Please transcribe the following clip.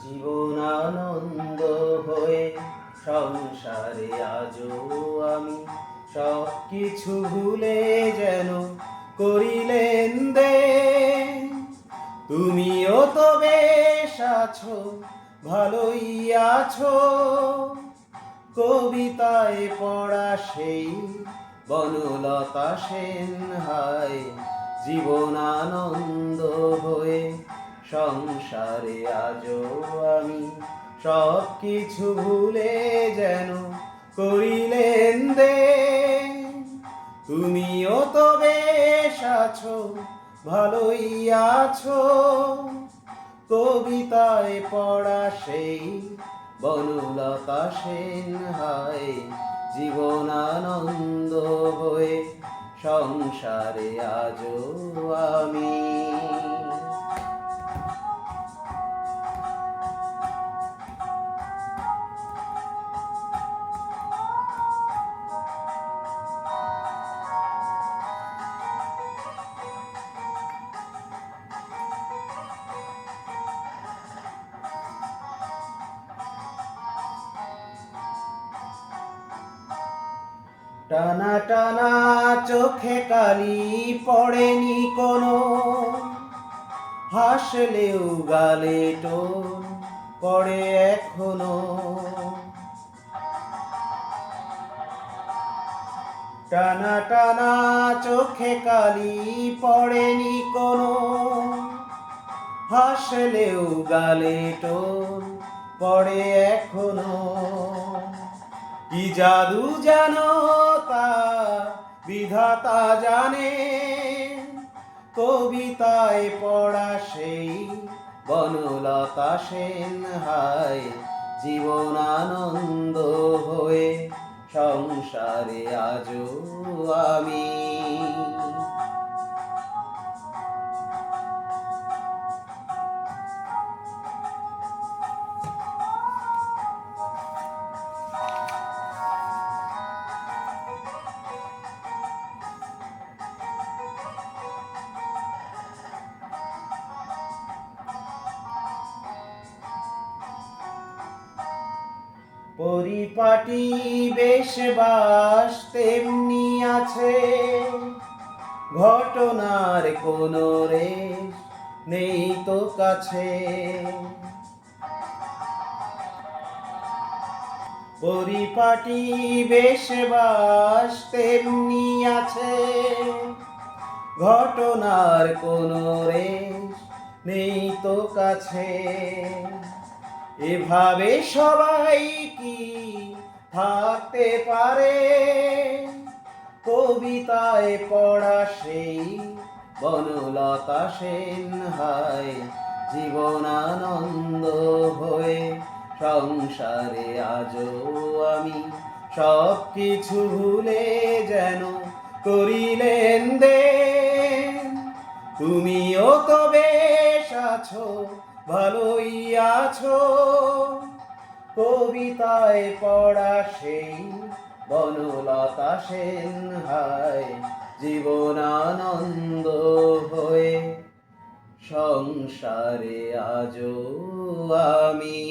জীবনানন্দ হয়ে সংসারে আজও আমি সব কিছু ভুলে যেন করিলেন দে। তুমিও তো বেশ আছো, ভালোই আছো, কবিতায় পড়া সেই বনলতা সেন হায়। জীবনানন্দ হয়ে সংসারে আজও আমি সব কিছু ভুলে যেন করিলেন দে। তুমিও তো বেশ আছো, ভালোই আছো, কবিতায় পড়া সেই বনলতা সেন হায়। জীবনানন্দ হয়ে সংসারে আজও আমি। টানা টানা চোখে কালি পড়েনি কোনো, হাসলেও গালে টোন পড়ে এখনো। টানা টানা চোখে কালি পড়েনি কোনো, হাসলেও গালে টোন পড়ে এখনো। কি জাদু জানো তা বিধাতা জানে, কবিতায় পড়া সেই বনলতা সেন হায়। জীবনানন্দ হয়ে সংসারে আজও আমি। পরিপাটি বেশ বাস তেমনি আছে, ঘটনার কোনো রেশ নেই তো কাছে। পরিপাটি বেশ বাস তেমনি আছে, ঘটনার কোনো রেশ নেই তো কাছে। এভাবে সবাই কি থাকতে পারে, কবিতায় পড়া সেই বনলতা সেন হায়। জীবনানন্দ হয়ে সংসারে আজও আমি সব কিছু ভুলে যেন করিলেন দে। তুমিও তো বেশ আছো, ভালোই আছো, কবিতায় পড়া সেই বনলতা সেন হায়। জীবনানন্দ হয়ে সংসারে আজও আমি।